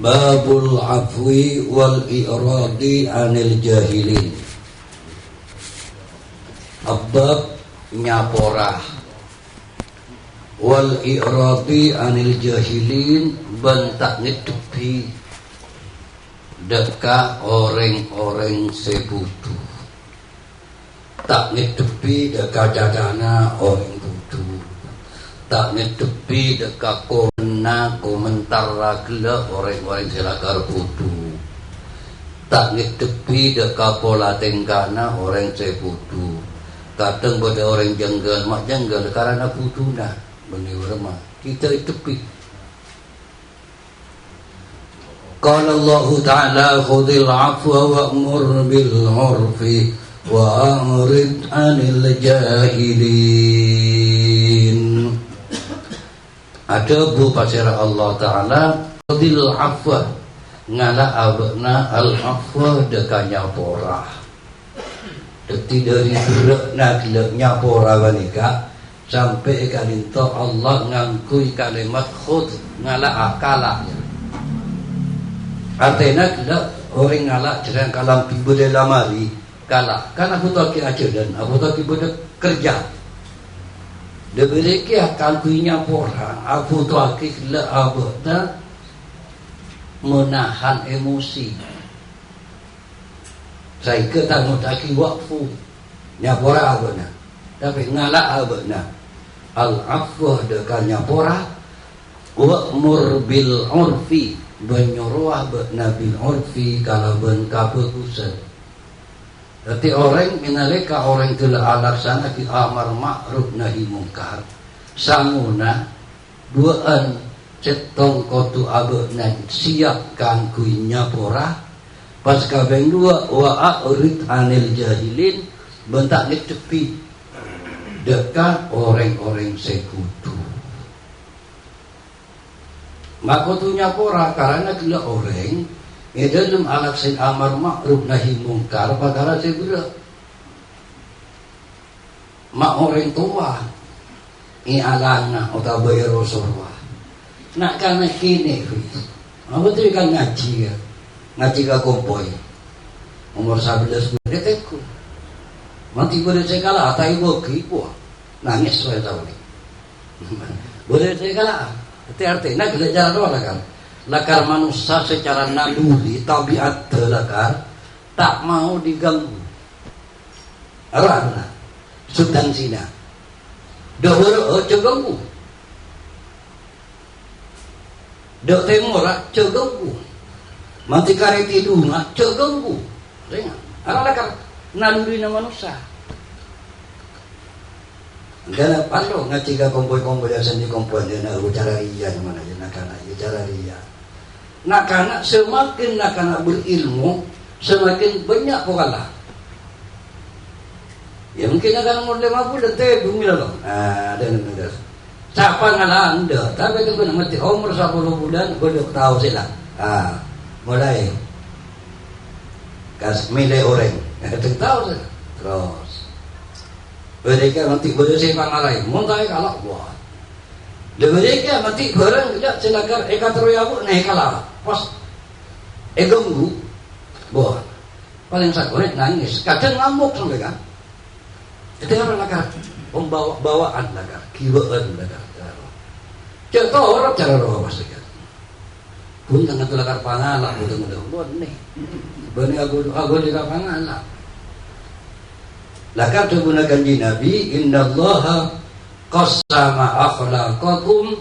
Babul afwi wal i'radi anil jahilin. Abab nyaporah wal i'radi anil jahilin, bentak ngedepi deka orang-orang sebutu. Tak ngedepi deka dadana orang budu. Tak ngedepi deka kona komentar ragla orang-orang selakar budu. Tak ngedepi deka pola tenggana orang sebutu. Kadang pada orang jenggal mak jenggal karena buduna menurut kita tepi. Qala Allah Ta'ala khudhil afwa wa'mur bil 'urfi wa'rid 'anil jahilin. Ada bu pasira Allah Ta'ala khudhil afwa ngala abna al afwa dekanya porah. Deti dari gerak nak nyapora banika sampai kalinto Allah ngangkui kalimat khud ngala akala. Artinya tidak orang ngala jangan kalam tiba dalam hari kalah kan aku tak aja dan aku tak tiba kerja. Deberi akan kuinya pora aku tak kira abada menahan emosi. Saya ketemu taki wakfu nyapora abana tapi ngala abana al-afwah dekan nyapora wa'mur bil 'urfi menyuruh abana bil 'urfi kalau ben kabagusan. Berarti orang minalika orang telah alaksana di amar ma'ruf nahi mungkar sanguna duaan cetong kotu abana siap kangkui nyapora. Pas kabeng dua wa a'rid anil jahilin, bentak ni tepi dekat orang-orang sekutu. Makotunya pora karena gila orang dalam alaksin amar ma'ruf nahi mungkar padahal saya bila mak orang tua alana atau bayar Rasulullah nak karena kini apa tu kan ngaji ya. Ngaji ka kompoy umur 11 detekku mati boleh saya kalah atai bogi po nangis saya tahu ni boleh saya kalah arti-arti nak belajar doa kan lakar manusia secara naluri tabiat lakar tak mau diganggu arana sudan sina dohor ceganggu dok temora ceganggu mati kare tidur nak ceganggu dengar ala kan naluri na manusia gana palo ngaji ka kompoy-kompoy asan di kompoy na cara ria mana je nakana cara ria nakana semakin nakana berilmu semakin banyak pokala ya mungkin akan model 50 teh bumi lah dan siapa ngalah anda tapi itu kena mati umur 10 bulan boleh tahu sila mulai kas milih orang tahu saja terus mereka nanti boleh saya pangalai montai kalak buat mereka nanti barang tidak silakan teroyabu naik kalah pas ganggu buat paling sakit nangis kadang ngamuk sampai kan itu orang lakar bawaan lakar kiwaan lakar cek tahu orang cara roh pasti kan pun tangan tulakar pangalak mudah-mudahan nih bani aku di pangalak lakar gunakan di Nabi innallaha qassama akhlaqakum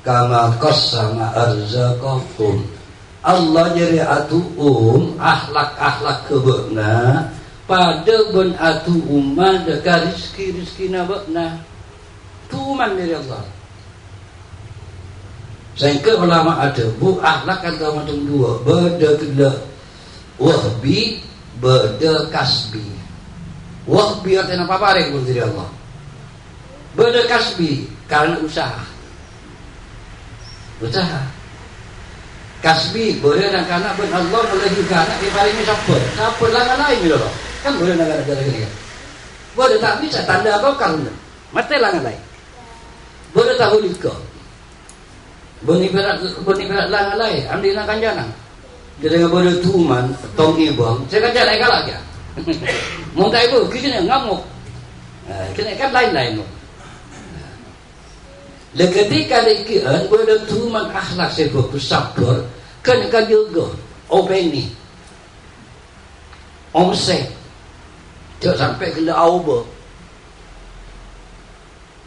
kama qassama arzaqakum. Allah jadi atuum akhlak kebena pada ben atu umma dekat rizki nabakna tuman dari Allah. Sehingga ulama ada bu akhlak kan macam dua beda kena wahbi beda kasbi. Wahbi artinya apa yang dari Allah beda kasbi karena usaha kasbi boleh dan karena ben Allah melahirkan ibaratnya siapa lah lain gitu loh kan boleh negara-negara gini kan boleh tak bisa tanda apa kan mati lah lain boleh tahu likah Beni berat lang alai, andi nak kanjana. Jadi ngabada tuman, tong ibang, saya kaca lain kalah ya. Montai ibu, kita ngamuk. Kena kan lain-lain. Ketika dikian pada tuman akhlak sebab sabar, kena juga openi, omset, jangan sampai kena auba.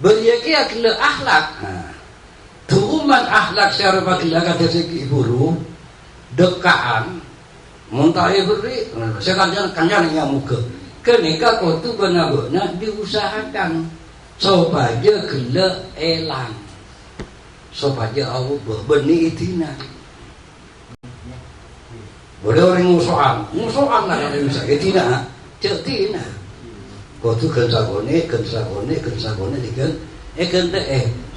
Beriakia kena akhlak. Tuman akhlak secara bagilah kata segi buru dekaan muntai beri sekarang kanjang yang muka kenika kau tu benar-benar diusahakan supaya kena elang supaya awak benih itina boleh orang musuhan lah kalau bisa itina cek tina kau tu kensagone dikan kena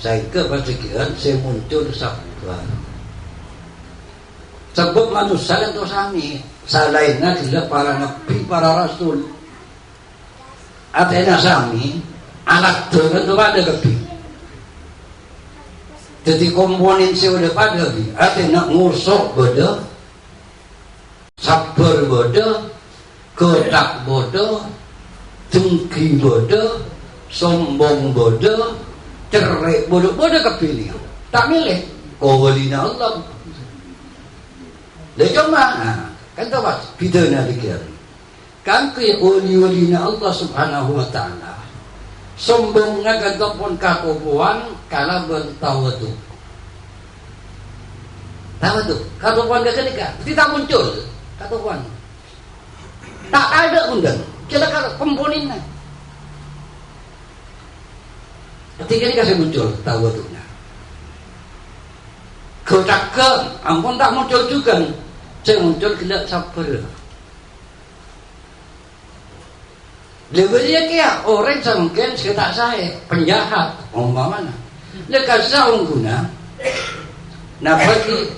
saya ke bagian saya muncul sabar sebab manusia itu sami salainnya adalah para nabi, para rasul artinya sami alat dengan itu pada nabi jadi komponen sudah pada nabi artinya ngusuk bodoh sabar bodoh ketak bodoh dengki bodoh sombong bodoh cerai bodoh kepilih tak milih kau walina Allah dia cuma kan tahu pas bidana dikir kan ke walina Allah subhanahu wa ta'ala sombongnya kan pun kakupuan kalau bertawadu kakupuan ke kenika tidak muncul kakupuan tak ada undang celaka komponennya. Ketika ini kasih muncul tawadunya. Kau cakap, ampun tak muncul juga. Saya muncul gelap sabar. Lebih dia orang sangken sekitar saya penjahat, umpamanya. Lekas saung guna. Nah bagi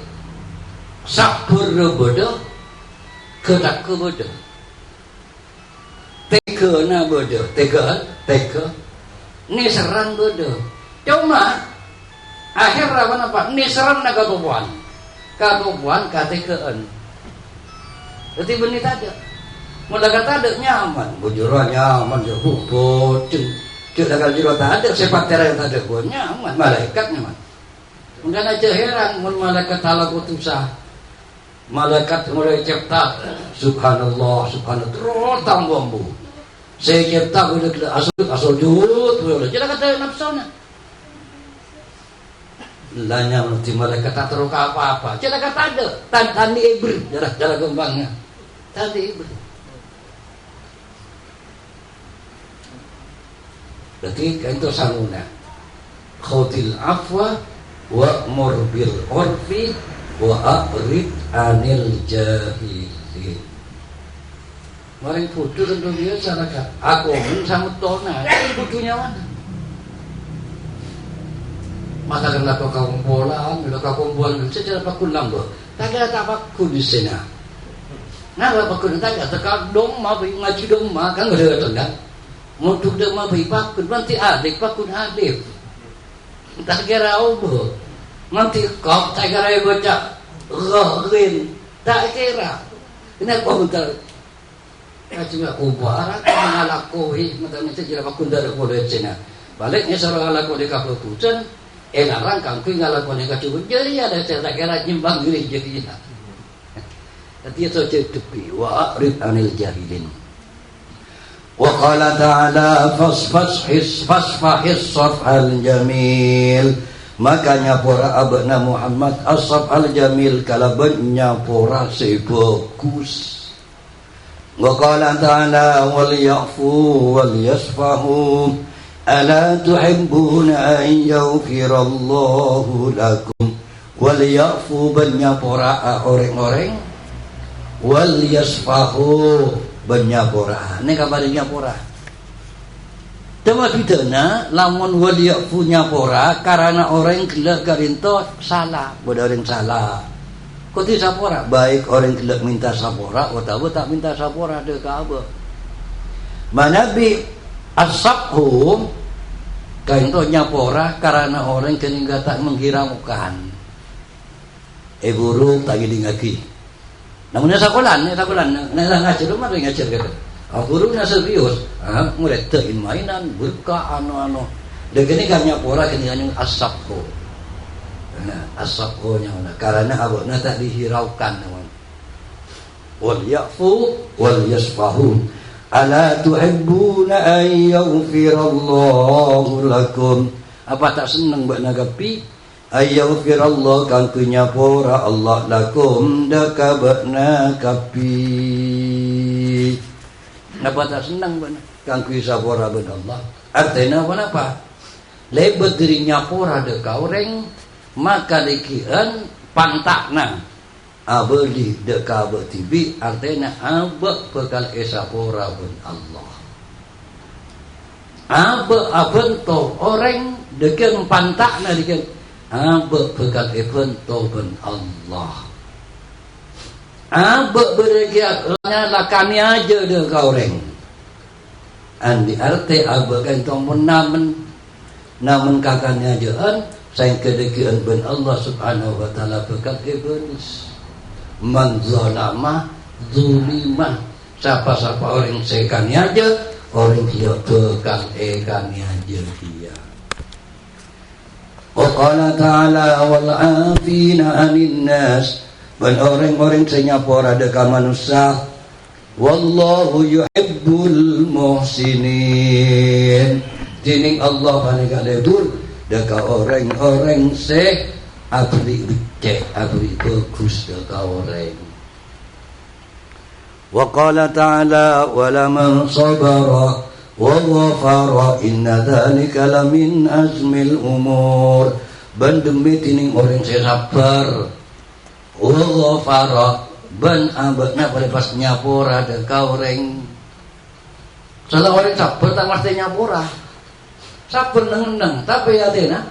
sabar bodoh, ketak bodoh. Teka na bodoh, teka. Ni serang bodoh. Cuma akhir apa? Ni serang na katubuan katekaan. Jadi benih tak ada. Mula kata ada nyaman, bujuran nyaman, jauh cek dagal jiro tak ada, sepak terang tak ada pun nyaman, malaikat nyaman. Mungkin aja heran, malaikat Allah kutusah, malaikat mulai cipta, subhanallah, terus tambah. Saya cipta boleh asal jut boleh. Jadi kata nafsunya. Lanya nanti malaikat tak teruk apa-apa. Jadi kata ada tadi ibr jarak kembangnya. Tadi ibr. Berarti kan itu sanuna. Khudil afwa wa'mur bil urfi wa a'rid anil jahilin. Mari bodoh tentu dia cara aku sama tona ini bodohnya mana maka kena kau kumpulan bila kau kumpulan secara pakun lambo tak ada pakun di sana nah pakun tak ada tak dong ma ngaji dong ma kan ada tengah mau duduk dah ma pakun nanti adik pakun adik tak kira apa nanti kau tak kira baca rin tak kira kenapa bentar cuma kubaran mengalakui macam itu jika pakunda ada boleh cina baliknya seorang alakui kaputusan elarang kangkui ngalakui kacubun jadi ada cerita kira nyimbang diri jadi tapi itu cetupi wa a'rid anil jahilin wa qala ta'ala fasfahis safhal jamil makanya pora abna Muhammad asaf al jamil kalabnya pora sebagus. Wa qala ta'ala wal ya'fu wal yasfahu ala tuhibbuna an yaghfirallahu lakum wal ya'fu banyapora orang-orang wal yasfahu banyapora ini kabarnya pora cuma bidana lamun wal ya'fu nyapora karena orang gelak garinto salah bodoh orang salah kau tidak sapora baik orang gelap minta sapora atau tak minta sapora ada ke apa manabi asabhum kainto nyapora karena orang kening tak menghiraukan burung tak gini ngaki. Namun sakulan ngajar rumah ngajar kata. Burungnya serius, mulai tein mainan, berka anu. Degini kan nyapora kini hanya asapko. Nah, asapko nya karena abokna tak dihiraukan namun. Wal yafu wal yasfahu. Ala tuhibbuna an yaghfirallahu lakum. Apa tak senang buat nagapi? Ayyafirallah kan kunyapora Allah lakum dakabna kapi. Napa tak senang buat kan kuisapora ben Allah. Artinya apa? Lebet dirinya pora de kaureng maka dikian pantakna abeli de kabe tibi artinya abe bekal esapora ben Allah. Abe abento orang dekian pantakna dikian abe bekal evento ben Allah. Abe beregiatnya lakani aja de kaureng. Andi arti abe kan tomun namun kakaknya jaan saya kedekian ben Allah subhanahu wa ta'ala bekal iblis man zalama zulimah siapa-siapa orang sekani aja orang dia bekal ekani aja dia. Wa qala ta'ala wal afina anin nas ben orang-orang senyapora deka manusia wallahu yuhibbul muhsinin. Dining Allah panika lebur deka orang-orang se abri becek abri bagus deka orang. Wa qala ta'ala wa laman sabara wa ghafara inna dzalika lamin azmil umur. Ben demi tining orang se sabar wa ghafara ben abadna pada pas nyapora deka orang. Salah orang sabar tak mesti nyapora. Sabar neng tapi ya dena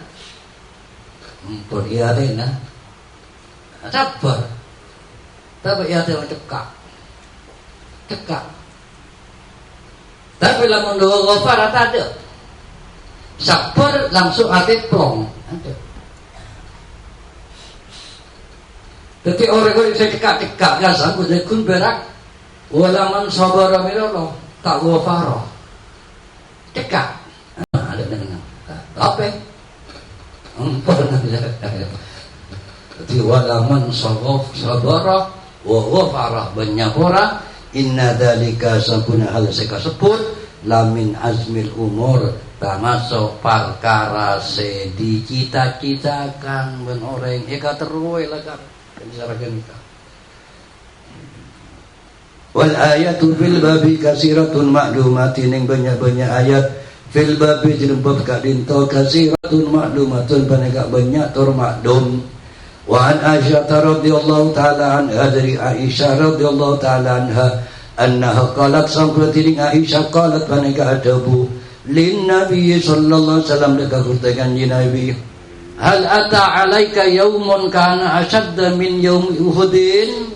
empur ya dena sabar tapi ya dena cekak tapi lamun doa ghafar ada sabar langsung hati plong ada. Jadi orang-orang saya cekak kan sanggup kun berak walaman sabar mirolo tak ghafar cekak apa? Jadi walaman sabara wa ghafara banyapora inna dzalika sabuna hal sekasebut lamin azmil umur termasuk perkara se dicita-citakan ben orang eka teruwe lah kan disarakan kita. Wal ayatu fil babi kasiratun ma'lumatin ing banyak-banyak ayat fil babi dilembab ka dinto kasiratun ma'lumatun banyak banyak tur maklum. Wa an Aisyah radhiyallahu taala anha dari Aisyah radhiyallahu taala anha annaha qalat samprati Aisyah qalat banyak adabu lin nabi sallallahu alaihi wasallam dekat kutekan nabi hal ata alaika yaumun kana ashadda min yaumi uhudin.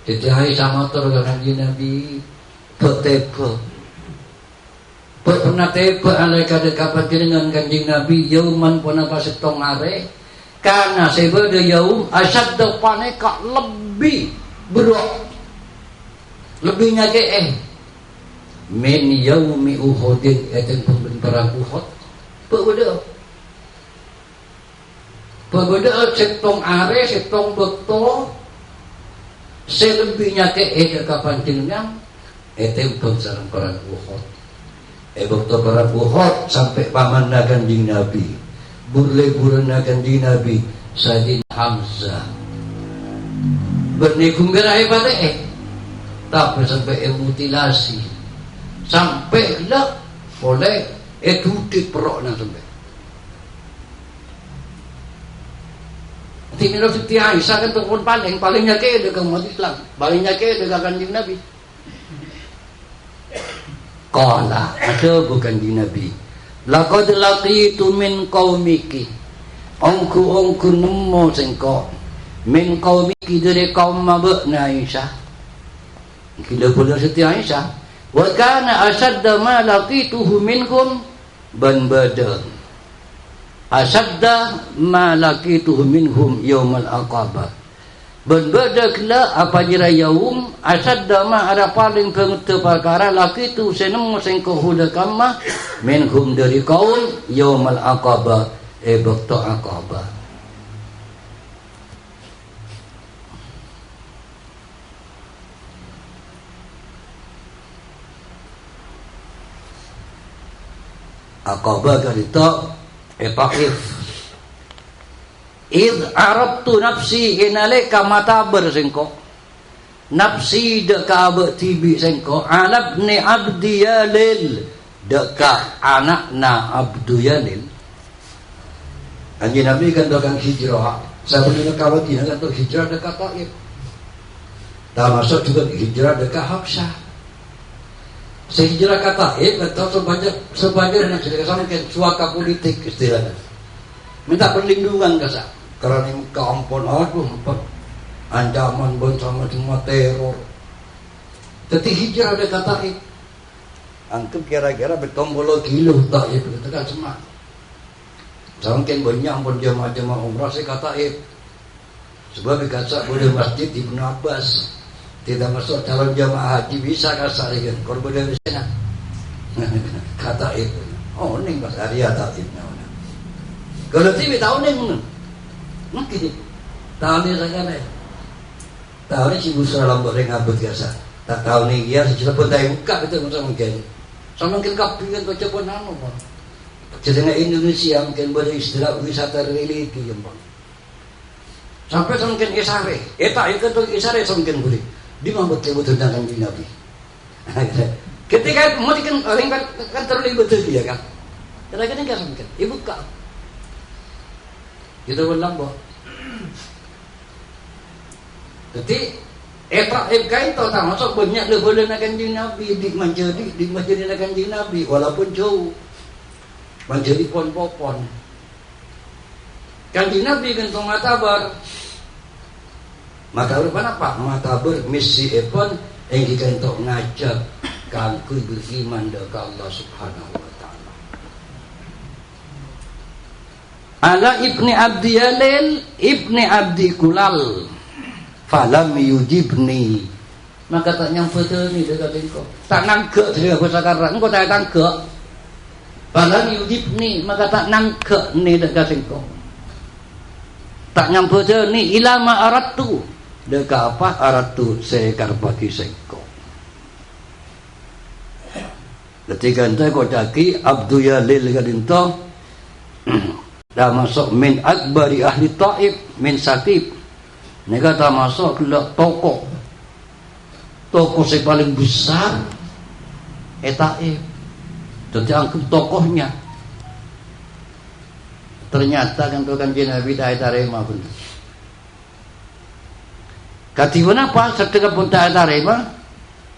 Jadi Aisyah matur kan nabi betebe pernah tebe alaika dekapat dengan kanjing Nabi yauman puna pasetong are karena sebeda yaum asyadda paneka lebih berat lebihnya ke min yaumi uhudin eten perang Uhud berbeda setong are setong beto selebihnya ke dekapan jenengan eten perang Uhud. Waktu para Uhud sampai pamanna kanjing Nabi burle-burena kanjing Nabi Sayyidina Hamzah bernikung gerai pada tapi sampai mutilasi sampai lah oleh tutik perokna sampai Tini Siti Aisyah kan tukun palingnya ke dekat umat Islam palingnya ke dekat kanjing Nabi. Qala ada bukan di Nabi laqad laqitu min qaumiki ongku nemu sengko min qaumiki dari kaum mabna Aisyah kila pula Siti Aisyah wa kana ashadda ma laqituhu minkum ban badal asadda ma laqitu minhum yaumal aqabah. Berbeda kala apa jira yaum asadda ma ada paling pengeta perkara laqitu senemu sengko hudakamma minhum dari kaum yaumal aqabah bakta aqabah. Aqabah kalita Taif. Id arabtu nafsi inalika matabar sengko. Nafsi deka abtibi sengko alabni abdi yalil deka anakna abdu yalil. Anji Nabi kan dokang hijrah. Sebelum kawati kan untuk hijrah dekat Taif. Termasuk juga hijrah dekat Habsyah. Sehijrah kata atau sebanyak yang sudah kesampaikan suaka politik istilahnya. Minta perlindungan ke saya. Karena keampun aku ancaman bersama semua teror. Jadi hijrah ada kata anggap kira-kira bertombol kilo tak itu kan semua. Semakin banyak pun jemaah-jemaah umrah saya kata sebab dikasih boleh masjid Ibnu Abbas. Tidak masuk calon jamaah haji bisa kasar kan korban dari sana. Kata itu. Oh ning Mas Arya tak ibna. Kalau tiba tahu ning. Mungkin tahu ni sangat. Tahu ni si busra lambok ring abot biasa. Tak tahu ni dia secara pun dah buka itu mungkin. Sama mungkin kapingan baca pun anu Bang. Jadi Indonesia mungkin beristilah wisata religi yang Bang. Sampai mungkin isare. Tak itu tu isare mungkin boleh. Di mana betul-betul dengan Nabi. Ketika mungkin orang kan terlibat betul dia kan. Kadang-kadang kan mungkin ibu kak. Kita bilang bahwa jadi kain tahu tak masuk banyak boleh nak kanjeng Nabi di masjid nak kanjeng Nabi walaupun jauh. Menjadi pon-popon. Kanjeng Nabi kan matabar. Matabar apa? Matabar misi epon yang dikentok ngajak kangku beriman dengan Allah Subhanahu wa taala. Ala ibni Abdi Yalil ibni Abdi Kulal falam yujibni. Maka tak nyampe ni dekat engkau. Tak nangkep dia aku sekarang engkau tak tangkep. Falam yujibni maka tak nangkep ni dekat engkau. Tak nyampe ni ilama aradtu. Dekat apa aratu sekar bagi seko. Ketika ente kau daki Abdu Yalil kadinto dah masuk min akbari ahli Taif min Sakib. Nega dah masuk ke tokoh yang paling besar Taif. Jadi angkat tokohnya. Ternyata kan tuan Nabi dah tarema pun. Katiwan apa? Setelah pun tak ada rema,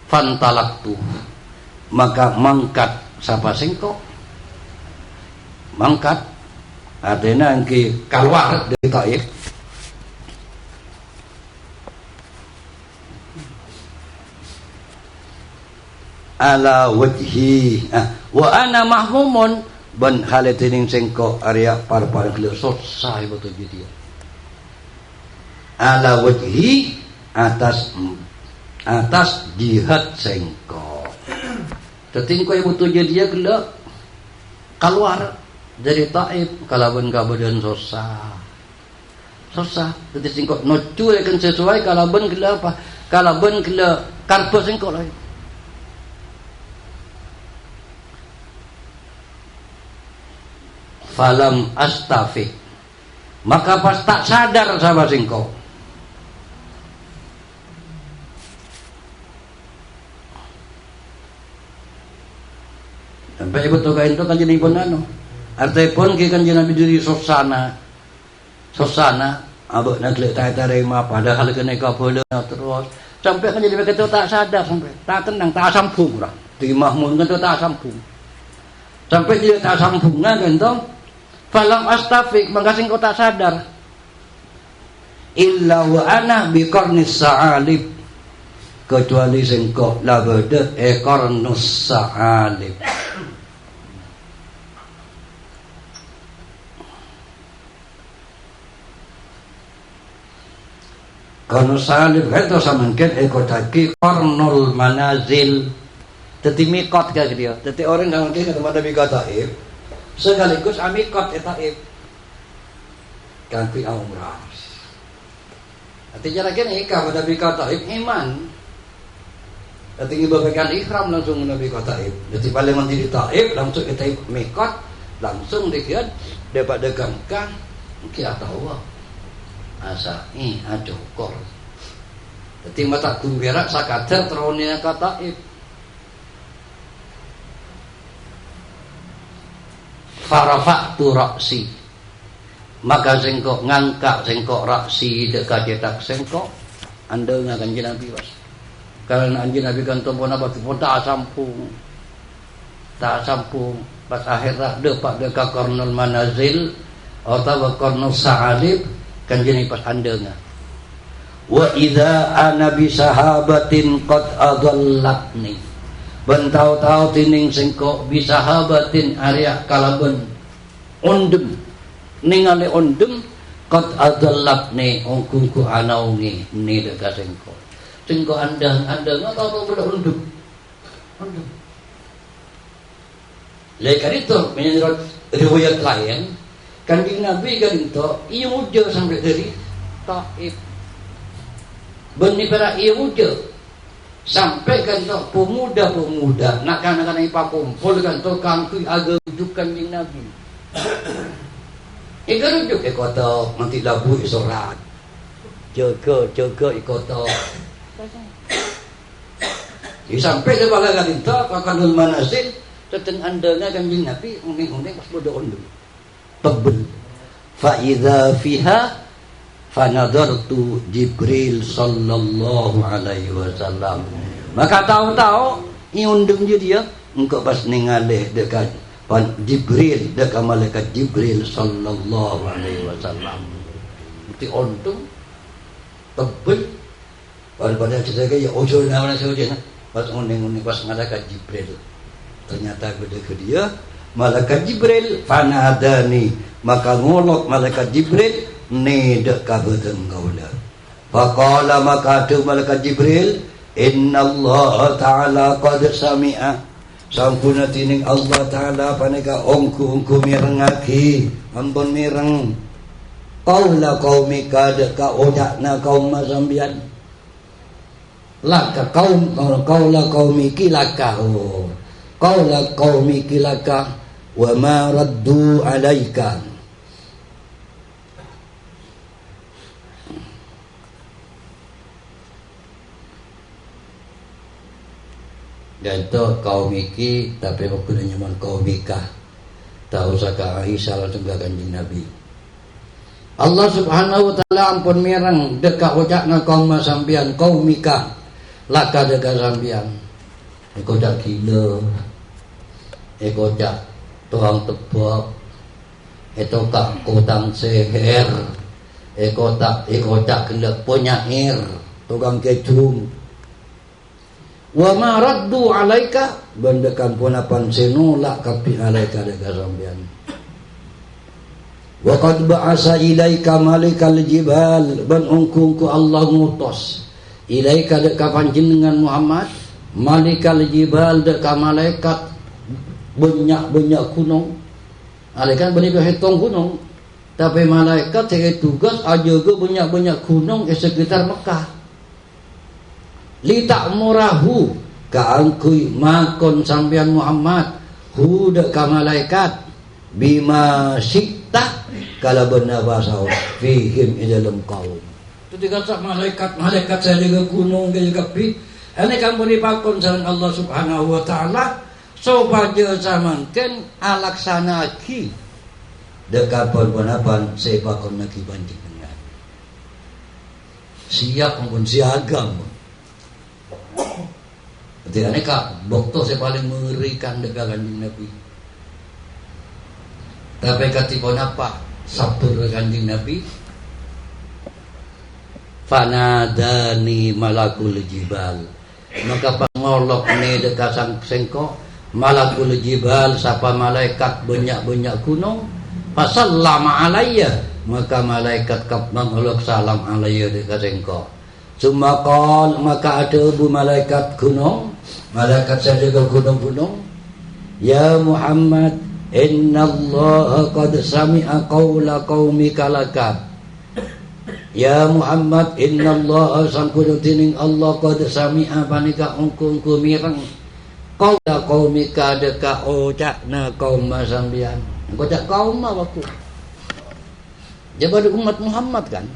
fantalaktu. Maka mangkat siapa sengkok? Mangkat. Artinya angki keluar dari Taif. Ala wajhi. Wa ana mahmumun ban halatining sengkok area par-par kelio sosai betul dia. Ala wajhi atas jihad sengko. Tetingko yang butuh jadi dia keluar dari Taif kalaban kabadan susah. Jadi sengko nocu akan sesuai kalaban apa? Kalaban karpet sengko lah. Falam astafi. Maka pas tak sadar sama sengko. Sampai betul kain itu kan jadi pun anu. Artinya pun kan jadi Nabi diri sosana, abak nak lihat tarima padahal kena kabel terus. Sampai kan jadi begitu tak sadar sampai tak tenang tak sambung lah. Di Mahmud kan tu tak sambung. Sampai dia tak sambungnya kan tu. Falam astafik maka singko tak sadar. Illa wa ana biqarnis sa'alib. Kecuali singko labada ekornus sa'alib. Kono salib itu samangken ekotaki kornul manazil. Teti mikot kayak dia. Teti orang yang mungkin ketemu ada mikot taib. Sekaligus amikot taib. Kanti umrah. Nanti cara kini pada mikot taib iman. Nanti ngibabakan ikhram langsung nabi mikot taib. Nanti paling mandiri taib langsung kita mikot langsung dikit dapat degangkan kita tahu. Asa ajokor. Jadi mata gumberak sakadar terone kata farafa'tu ra'si, maka sengkok ngangkat sengkok raksi dekat cetak sengkok anda ngakan Nabi was. Karena anjing Nabi kan tombona batu pun tak sampung pas akhirat depak dekat kornul manazil atau kornul sa'alib kan jenis pas andanya. Wa idza ana bi sahabatin qad adallatni. Bentau-tau tining sengkok bi sahabatin Arya kalaben ondem ningali ondem qad adallatni ongku anaungi ni dekat sengkok. Sengkok andang atau pada ondem. Lekan itu menurut riwayat lain Kanjeng Nabi kan itu ia muda sampai dari Taif. Benih para ia muda sampai kan itu pemuda-pemuda nak kan ipa kumpul kan tu kangkui agak hidup Kanjeng Nabi. Ikan rujuk kota nanti labu isorat. Jaga ikota. Sampai ke bala kan itu kakanul manazil teteng andalnya Kanjeng Nabi uning-uning pas bodoh ondem. Tebel fa'idha fiha fanadartu Jibril sallallahu alaihi wasallam, maka tahu-tahu iundung dia engkau pas ningali dekat Jibril dekat malaikat Jibril sallallahu alaihi wasallam itu untung tebel pada kita ya ojo nama saja pas uning-uning pas malaikat Jibril ternyata gede ke dia malaikat Jibril fanadani, maka ngolok malaikat Jibril ni dekat bedeng kaula. Faqala maka tu malaikat Jibril inna Allah ta'ala qad sami'a, sampuna tining Allah ta'ala paneka ongku mirengaki ampun mireng qaula qaumika deka odakna kaum mazambian laka kaum qaula qaumiki laka qaula qaumiki laka wa ma raddu alaika. Dan itu kaum iki tapi waktu nyaman kaum ikah tak usah ke Aisyah langsung ke Kanjeng Nabi. Allah subhanahu wa ta'ala ampun mireng dekat ucapna kaum sampian kaum ikah laka dekat sampian ikodak gila ikodak tukang tebak itu kak kotang seher ikodak gelap penyair tukang kecung wa ma raddu alaika bandakan punapan senolak kapi alaika dekat sampean wa qad ba'asa ilaika malikal jibal ban ungkungku Allah ngutos ilaika dekat panjenengan Muhammad malikal jibal dekat malaikat banyak gunung. Malaikat boleh berhitung gunung, tapi malaikat saya tugas aja ke banyak gunung di sekitar Mekah. Li ta'murahu kaangkui makon sampean Muhammad hu dekat malaikat bima syi'ta kala benar bahasa fihim dalam kaum. Itu dikata malaikat saya juga gunung juga pi. Ini kamu dipakon sareng Allah Subhanahu wa taala supaya zamankan alaksanaki dekat pon-ponapan sepakon lagi banding dengan siap maupun siagam. Jadi aneka bokto saya paling mengerikan dekat Kanjeng Nabi. Tapi katipun apa sabtur Kanjeng Nabi fanadani malakul jibal, maka pangolok ni dekat sang sengkok malakul jibal sapa malaikat banyak gunung fasallama alayya, maka malaikat kap mengolok salam alayya dekat sengkok Sumakal, maka ada malaikat gunung, malaikat saja ke gunung-gunung. Ya Muhammad, inna Allah qad sami'a qawla qaumika laka. Ya Muhammad, inna Allah sangkudu tining Allah qad sami'a panika ungku mireng qawla qaumika deka ocakna kaum sambian. Engko cak kaum aku. Jabat umat Muhammad kan.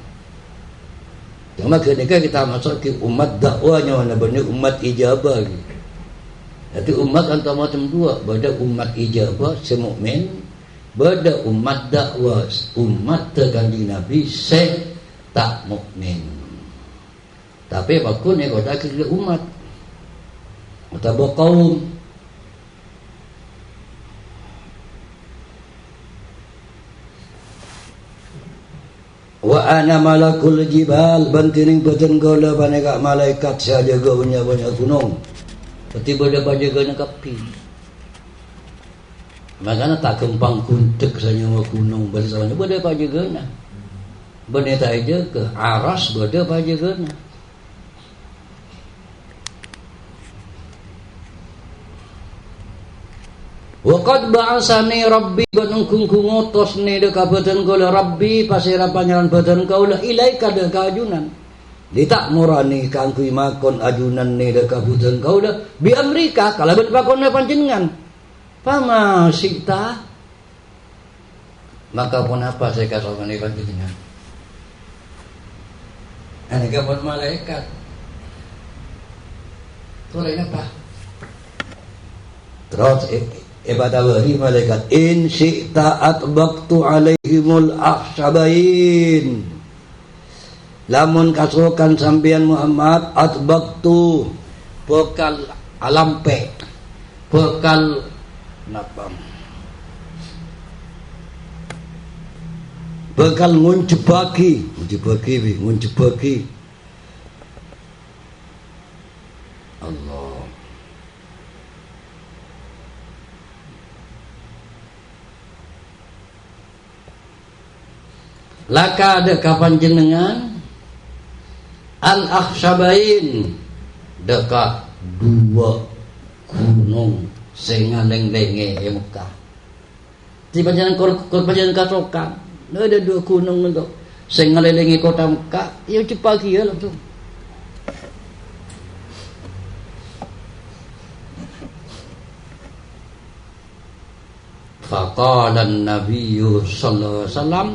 Cuma ketika kita masuk ke umat dakwahnya mana benar umat ijabah gitu. Jadi umat antara macam dua, beda umat ijabah semukmin, beda umat dakwah, umat terganti Nabi se tak mukmin. Tapi bakun ya kau tak kira umat atau kaum. Wa ana malakul jibal, bantiring betenggola banyak malaikat saja gaunya banyak gunung. Tiba-tiba bajaga nak kapi. Makanya tak kempang kuntek saja wa gunung bersama. Bada bajaga na. Bada tak aja ke aras bada bajaga na. Waqad ba'asani rabbi banungkung kungotos ni deka badan kaula rabbi pasira panjalan badan kaula ilaika deka ajunan ditak murani kangkui makon ajunan ni deka badan kaula bi Amerika kalau berpakon panjenengan pama sita maka pun apa saya katakan ni panjenengan ana kapon malaikat tu lain apa terus ibadawari malaikat in syi'ta atbaqtu alaihimul akhshabain lamun kasukan sampeyan Muhammad atbaqtu bekal alampe bekal napa bekal ngunjebaki Allah laka ada kapan jenengan al-akhshabain dekat dua gunung sing ngaleng-lenge e Mekah. Di panjenengan katokan ada dua gunung untuk sing ngaleng-lenge kota Mekah, ya cepat ya langsung. Faqala an-nabiyyu sallallahu alaihi wasallam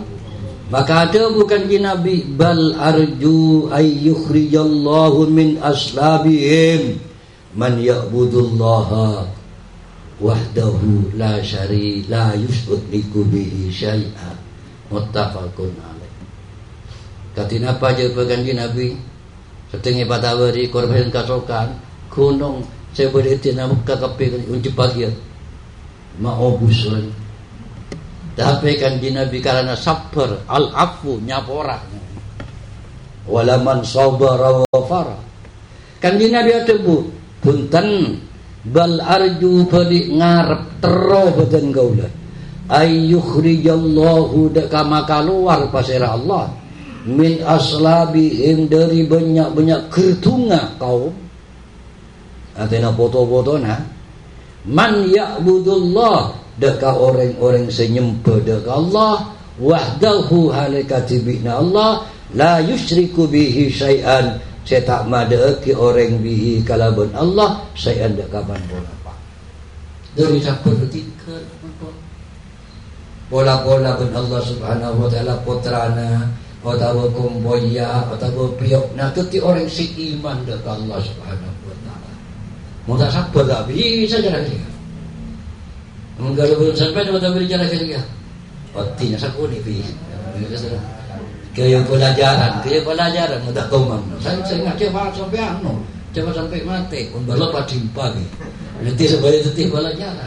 maka ada bukan di Nabi bal arju ayyukhrijallahu min aslabihim man ya'budullaha wahdahu la syarika la yusyriku bihi syai'a muttafaqun alaih. Katina apa je bukan di Nabi setengah patawari korban kasokan gunung sebelah Mekah kape unjuk pagi mau busun. Tapi kan di Nabi karena sabar al-afu nyapora walaman sabara wa fara kan di Nabi ada punten bal arju badi ngarep tero badan gaula ayyukhrijallahu daka maka luar pasira Allah min aslabihim dari banyak-banyak kertunga kaum atena foto-fotona man ya'budullah deka orang-orang senyembah deka Allah wahdahu halikatibina Allah la yusyriku bihi syai'an saya tak madaki orang bihi kalaban Allah syai'an deka bola apa dari sabar ketika bola-bola ben Allah subhanahu wa ta'ala putrana atau kumboya atau piok nah keti orang si iman deka Allah subhanahu wa ta'ala mau tak sabar tak bisa jalan dia enggak belum sampai dapat berbicara kalian. Artinya sakuni pi. Kaya pelajaran mudah komang. Saya enggak coba sampai anu, coba sampai mati. Umbala padimpa ge. Nanti sebalik tetih pelajaran.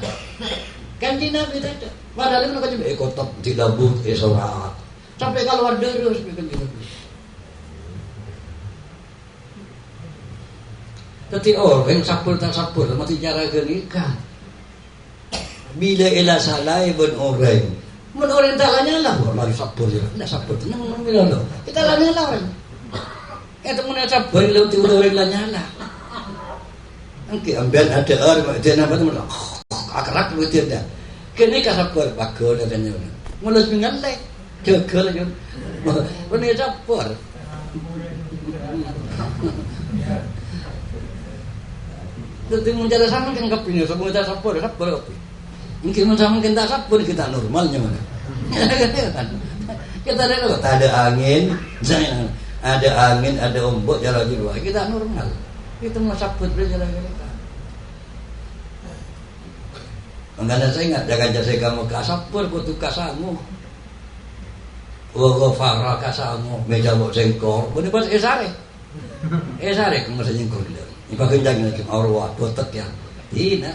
Kan di Nabi tadi. Padahal itu kan kotak dilambut surat. Sampai keluar terus bikin gitu. Tapi orang sabur tak sabur mati cara genika. Bila ila salai ben orang tak lanya lah wallahi sabur ya ndak sabur tenang bilang lo kita lanya lah Itu mun sabar lu diurung lan nyala. Engke amben ada orang dia apa temen. Akrak lu dia. Kene ka sabar bagol dan nyono. Mulus pingalek. Jegel yo. Mun sabar. Dadi mun cara sampean kan kepingin sok mun sabar kopi. Mungkin mun sampean kita sabar kita normalnya mana. Kita ada angin, ada angin, ada ombak jalan di luar. Kita normal. Kita mau sabut berjalan kita. Enggak saya ingat jangan jasa kamu kasapur kutu kasamu. Wa fara kasamu meja bok sengkor. Bener pas esare. Esare kamu saja sengkor dia. Ipa kenjang lagi arwah botek ya. Ina.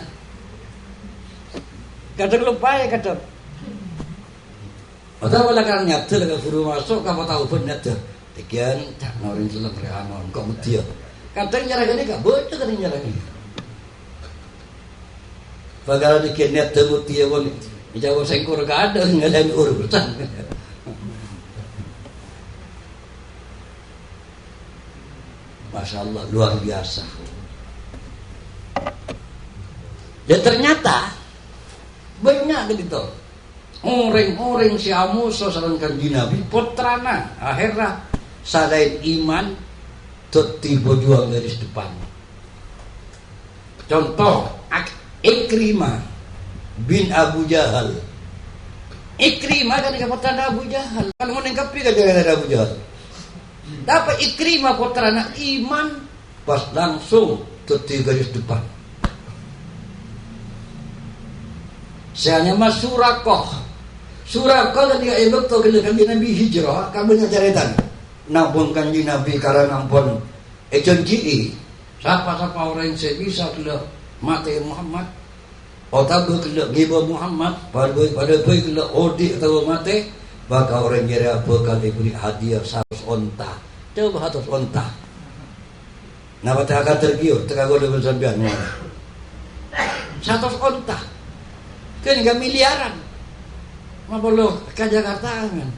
Kadang lupa ya kadang. Atau wala kan nyater ke guru masuk ka tahu pun nyater. Tekian tak norin selem reanon kok media. Kadang nyara gini gak bocor kadang nyara gini. Bagala dikit nyater media pun jauh sengkur gak ada ngadain urusan. Masya Allah luar biasa. Dan ternyata banyak gitu. Orang-orang si Musa sareng Kanjeng Nabi putrana akhirnya selain iman tiba jual garis depan. Contoh Ikrimah bin Abu Jahal. Ikrimah kan putrana Abu Jahal. Kalau mau nengkapi kan jangan ada Abu Jahal. Dapat Ikrimah putrana iman pas langsung tiba garis depan. Saya mas Surakoh ketika ibu tu kena Kanjeng Nabi hijrah, kamu nyaritan. Nampun Kanjeng Nabi karena nampun ejonji. Siapa orang yang bisa kena mati Muhammad. Otak kena ngiba Muhammad. Pada kena odik atau mati. Baka orang nyari apa kali beri hadiah 100 onta. Coba 100 onta. Napa tak akan tergiur. Tengah gua dengan sambian. 100 onta. Kan enggak miliaran. Mapolo ke Jakarta kan.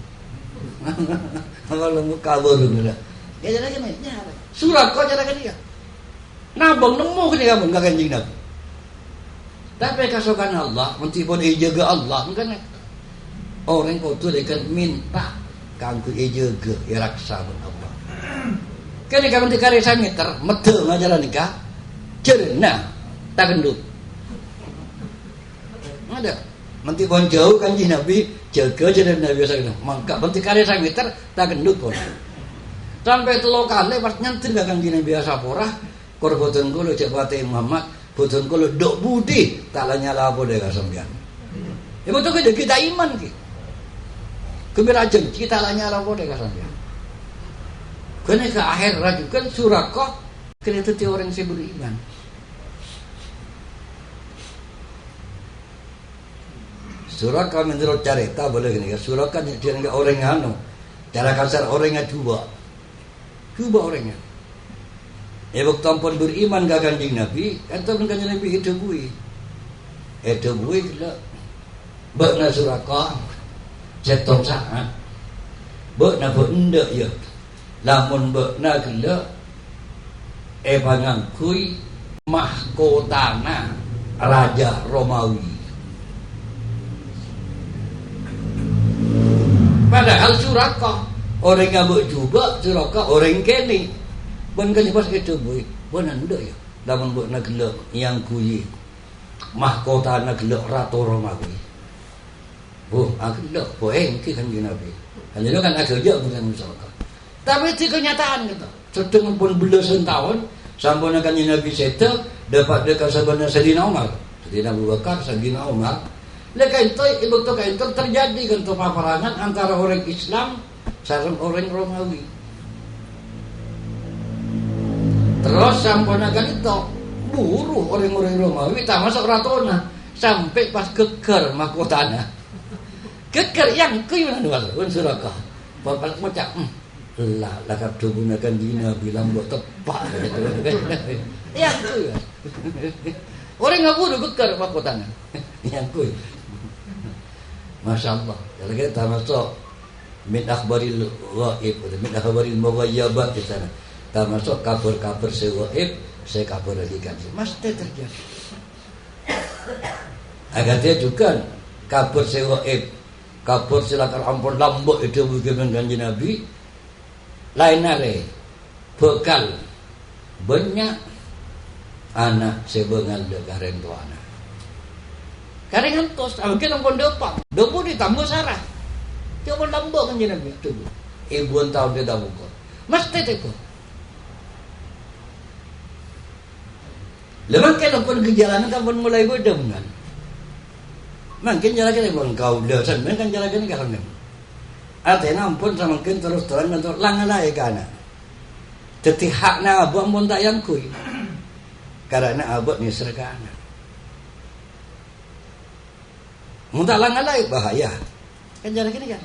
Kalau mau kabur gitu. Ya jadi kan ya. Surat kok cara kan dia. Nabang nemu kan dia kamu enggak Kanjeng Nabi. Tapi kasokan Allah, mentipun ijaga Allah kan. Orang kudu dekat minta kanggo ijaga ya raksa Allah. Kan dia kan dikare meter, medhe ngajaran nikah. Cerna tak gendut. Ada nanti pun jauh Kanjeng Nabi jaga jalan Nabi biasa mangka nanti kali saya meter tak gendut pun sampai telo kali pas nyentil gak Kanjeng Nabi biasa porah korboten kulo cek pate Muhammad boten kulo dok budi tak nyala apa deh sampean ya betul kita iman ki gembira aja kita nyala apa deh sampean kene ke akhir rajukan Surakoh kene itu orang yang beriman. Surakoh menurut cerita boleh gini ya. Surakoh dia enggak orang anu. Cara kasar orangnya dua orangnya. Waktu tampun beriman gak Kanjeng Nabi, atau Kanjeng Nabi hidup bui lah. Bakna Surakoh setong saat. Bakna benda ya. Lamun bakna gila pangangkui mahkotana Raja Romawi. Padahal Surakoh orang ngabuk juga Surakoh orang kene pun kan pas itu boy bonan ndak ya lamun mbok nagelok yang kuyi mahkota nagelok Ratu Romawi bu agelok boeng ki Kanjeng Nabi hanya kan agelok bukan Surakoh tapi itu kenyataan gitu sedang pun belasan tahun sampun Kanjeng Nabi setel dapat dekat sabana Sayyidina Umar Sayyidina Abu Bakar Sayyidina Umar. Leka itu ibu tu kain terjadi kan peperangan antara orang Islam sareng orang Romawi. Terus samponakan itu buruh orang-orang Romawi tak masuk ratona sampai pas geger mahkotanya. Geger yang kuyunan wal Surakoh. Bapak macam lah lakap gunakan dina bilang buat tepak gitu. Yang kuy. Orang enggak bunuh geger mahkotanya. Yang kuy. Masya Allah. Kalau kita masuk min akhbaril ghaib, min akhbaril mughayyabat di sana. termasuk kabar-kabar sewaib, saya kabar lagi kan, mesti terjadi. Agatnya juga kabar sewaib, kabar silakan ampun lambok itu bagaimana kanjeng Nabi, lain nare, bekal banyak anak sebengal dekaren tu anak. Karengan tos, mungkin ampun depak, depu ditambah sarah, dia pun lambok kanjeng Nabi tu. Ibuan tahun dia tahu kok, mesti tepo. Lepas kan pun kejalanan kan pun mulai godam kan. Makin jalan kan pun kau dah san, kan jalan kan kan. Artinya ampun sama makin terus terang dan terus langalai kana. Teti hakna abang pun tak yang kui. Karena abang ni serkana. Muntah langalai bahaya. Kan jalan kan kan.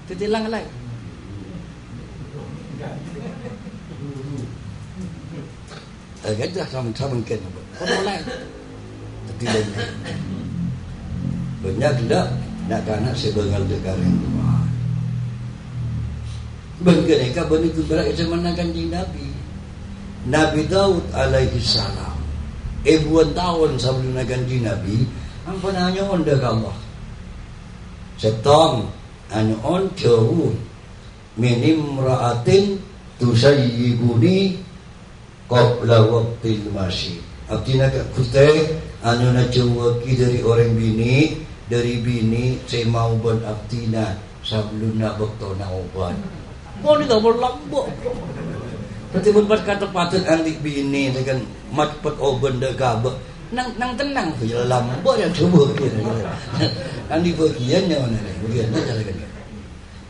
Teti langalai. Agak sama mungkin orang lain tapi banyak dah nak anak sebengal dekaren Tuhan bagaimana begitu berat zaman kanjeng Nabi Daud alaihi salam ribuan tahun sebelum kanjeng Nabi ampun hanya onda Allah setan hanya on jauh minim raatin tusayyibuni qabla waqtil masih. Artinya kat kutai anu na jawaki dari orang bini, dari bini saya mau bon artinya sebelum nak waktu nak uban. Kau ni tak berlambok. Berarti pun kata patut antik bini dengan matpat uban dah gabak. Nang tenang tu jalan lambok yang cuba dia. Andi bagiannya mana ni? Bagiannya jalan kan.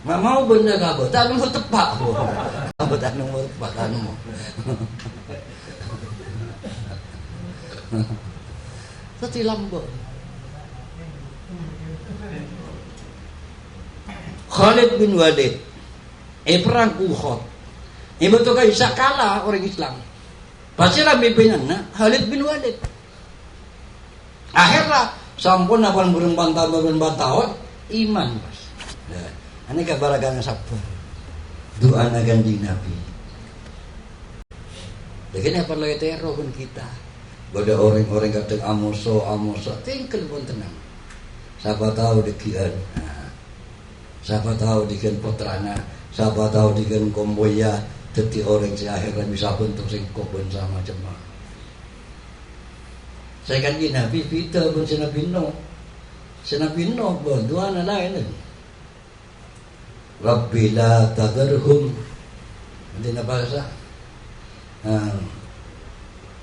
Mak mau benda gabak, tak nak tepak pun. Apa tak nak tepak tak nak. Tadi lambok. Khalid bin Walid perang Uhud. Betul kan bisa kalah orang Islam. Pasti lah pimpinannya Khalid bin Walid. Akhirnya sampun apan berempat tahun iman pas. Ini kabaragan sabar. Doa kanjeng Nabi. Begini apa lagi teror pun kita. Pada orang-orang kata amoso, tinggal pun tenang. Siapa tahu dikian, siapa tahu dikian putrana, siapa tahu dikian komboya, jadi orang si akhirnya bisa bentuk singkop bersama jemaah. Saya kan Nabi Peter pun Nabi Nuh pun dua anak lain. Rabbi la tadarhum, nanti apa bahasa?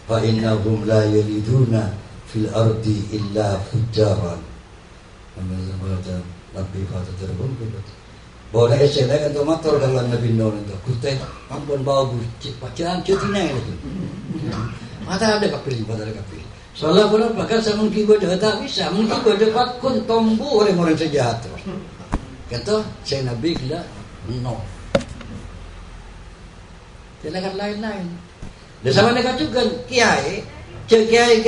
Fa innahum la yaliduna fil ardi illa fujaran. Rabbi fa tadarhum. Boleh saya kan tu motor kalau Nabi Nuh itu. Kutai ampun bawa bucik pacaran cutina itu. Mata ada kapil. Soalnya kalau bakal saya mungkin bodoh tak bisa, mungkin bodoh pakun tombu orang-orang sejahat. Kata saya Nabi gila no. Tidak lain-lain. Dan sama mereka juga kiai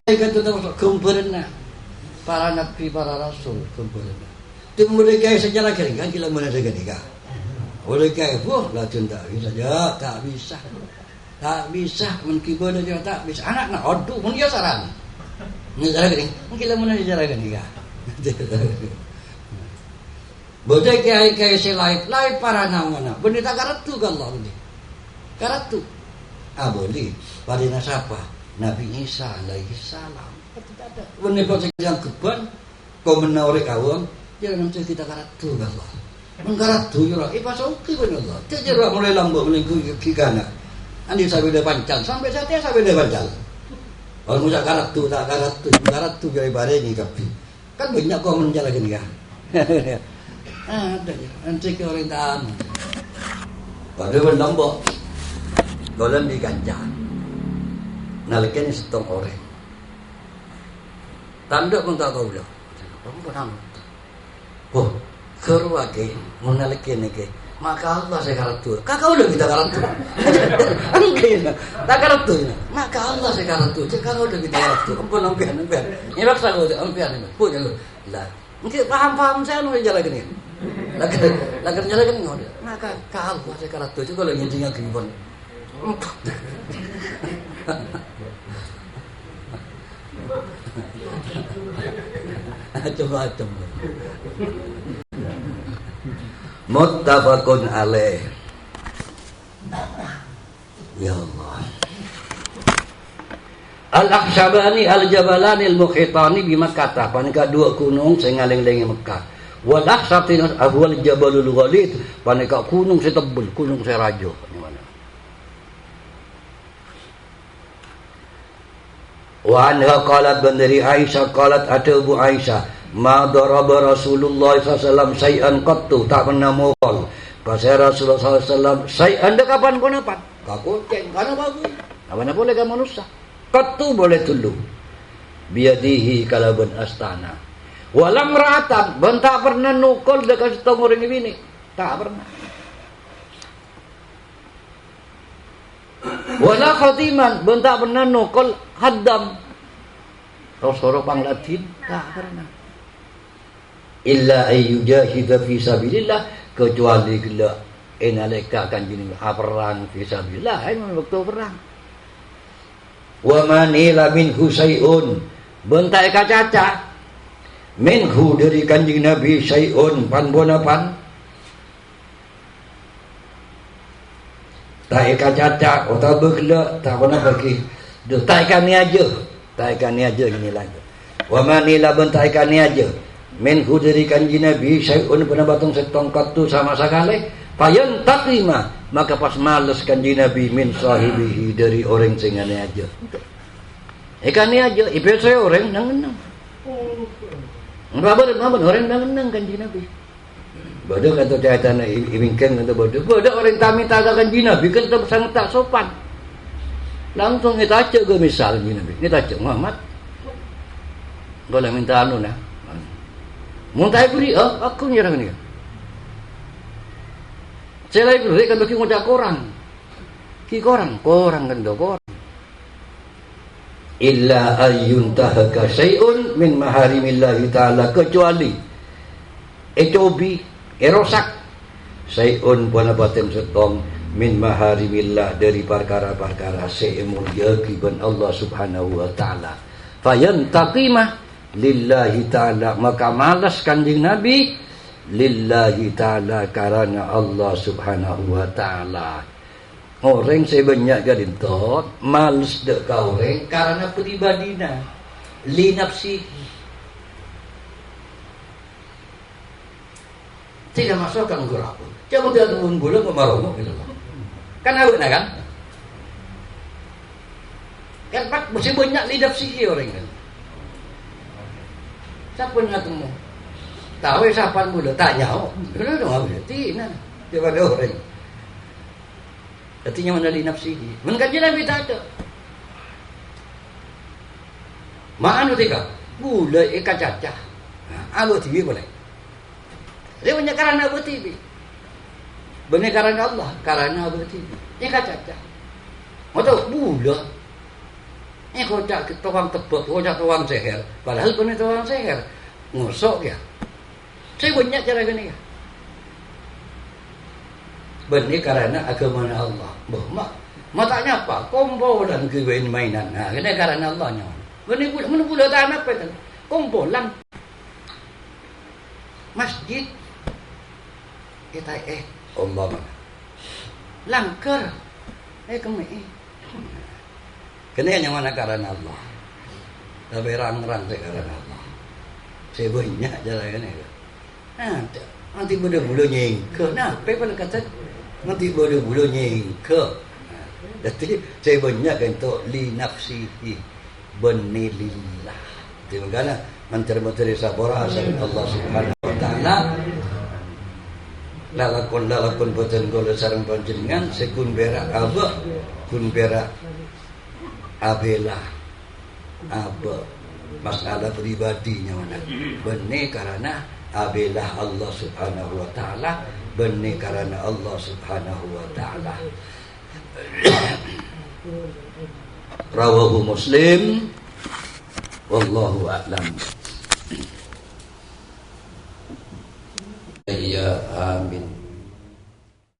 kata termasuk kumpulan para nabi, para rasul kumpulan. Itu mereka sejarah kering kan kita mana saja nikah. Mereka lah cinta saja tak bisa mungkin bodoh juga tak bisa. Anak nak aduh mungkin dia saran. Sejarah kering kita mana sejarah nikah. Bodoh kiai selain para nama benda tak karatu kan Allah benda karatu. Boleh pada nasabah Nabi Isa alaihi salam tidak ada benih konsep yang keban kau menarik kawan jangan nanti kita karatu Allah mengkaratu jurah pasauki benar Allah terjadi mulai lambung melingkupi kikana andi sampai dia pancal sampai saatnya sampai dia pancal kalau muda karatu tak karatu dari badai ni kapi kan banyak kau menjalankan kan ada nanti ke orang tahan pada berlambok golem di ganja nalikin setong orang tanda pun tak tahu dah keruake mau nalikin ke maka Allah saya karatu kakak udah kita karatu enggak tak karatu maka Allah saya karatu kakak udah kita karatu ampun ampian ini baksa gue ampian punya lu lah mungkin paham saya nu jalan gini lagar jalan gini maka Allah saya karatu itu kalau ngintinya kibon Macam-macam. Muttafaqun alaih. Ya Allah. Al-Akhshabani al-Jabalani al-Mukhitani bi Makkah. Panika dua gunung sing ngaling-lingi Mekah. Wal Akhshatin ahwal Jabalul Ghalid. Panika gunung setebel, gunung serajo. Wa anha qalat bandari Aisyah qalat ada Bu Aisyah ma daraba Rasulullah sallallahu alaihi wasallam syai'an qattu, tak pernah mukul pasal Rasulullah sallallahu alaihi wasallam syai'an dak kapan pun apa kaku ceng kana bagus apa boleh kan manusia qattu boleh tulu biadihi kalaban astana walam ratan bentak pernah nukul dekat setong orang ini tak pernah wala khatiman bentak pernah nukul haddam Rasulullah panglatin tak pernah illa ayyujahida fi sabilillah kecuali gila enaleka kan jenis perang fi sabilillah ini waktu perang wa manila minhu syai'un bentak kacaca minhu dari kanjeng Nabi syai'un pan bonapan tak kacaca atau begla tak pernah bagi tak ikan ni aja gini lagi wa manila bentak ikan ni aja minhu dari kanjeng Nabi syai'un pernah batung setongkat tu sama sekali payan taklima maka pas males kanjeng Nabi min sahibihi dari orang singane aja ikan ni aja ibu saya orang nang babar orang nang kanjeng Nabi bodoh kata cahatan ibingkan kata bodoh orang kami tak akan kanjeng Nabi kan sangat tak sopan langsung kita acak ke misal kanjeng Nabi kita acak Muhammad boleh minta anu nah muntah beri aku nyerang ni saya lagi beri kan bagi ngajak korang kan do korang illa ayyuntahaka syai'un min maharimillahi ta'ala kecuali ecobi erosak syai'un pun batin setong min maharimillah dari perkara-perkara semulia kiban Allah subhanahu wa ta'ala fayantaqimah lillahi ta'ala maka malas kanjeng Nabi lillahi ta'ala karena Allah subhanahu wa ta'ala orang sebanyak gadintot malas dek kau orang karena pribadina li nafsi tidak masukkan gurau jangan dia turun bulan kemaromo gitu kan awet kan pak mesti banyak li nafsi orang kan siapa nak temu tahu siapa pula tak jauh kalau dong berarti nah daripada orang artinya mana li nafsi mengkaji Nabi tak ada mana tiga gula ikan cacah abu TV boleh dia banyak karena abu TV benar karena Allah karena abu TV ikan cacah mau tahu gula ini kocak tukang tebak, kocak tukang seher. Padahal benar tukang seher. Ngosok ya. Saya banyak cara gini ya. Benar karena agama Allah. Matanya apa? Kompo dan kewain mainan. Nah, ini karena Allahnya. Benar pula tak apa itu. Kompo lang. Masjid. Kita Allah mana. Langker. Kami. Kena yang mana karena Allah. Tapi rang-rang karena Allah. Saya banyak jalan ini. Nanti bulu nyingke. Nah, apa kata? Nanti bulu nyingke. Jadi saya banyak untuk li nafsihi benilillah. Di mana menteri-menteri sabara asal Allah Subhanahu wa taala. Lalakon boten kula sareng panjenengan sekun berak aba kun berak abela apa masalah pribadinya mana benih karena abelah Allah subhanahu wa ta'ala benih karena Allah subhanahu wa ta'ala rawahu Muslim wallahu a'lam. Ya amin.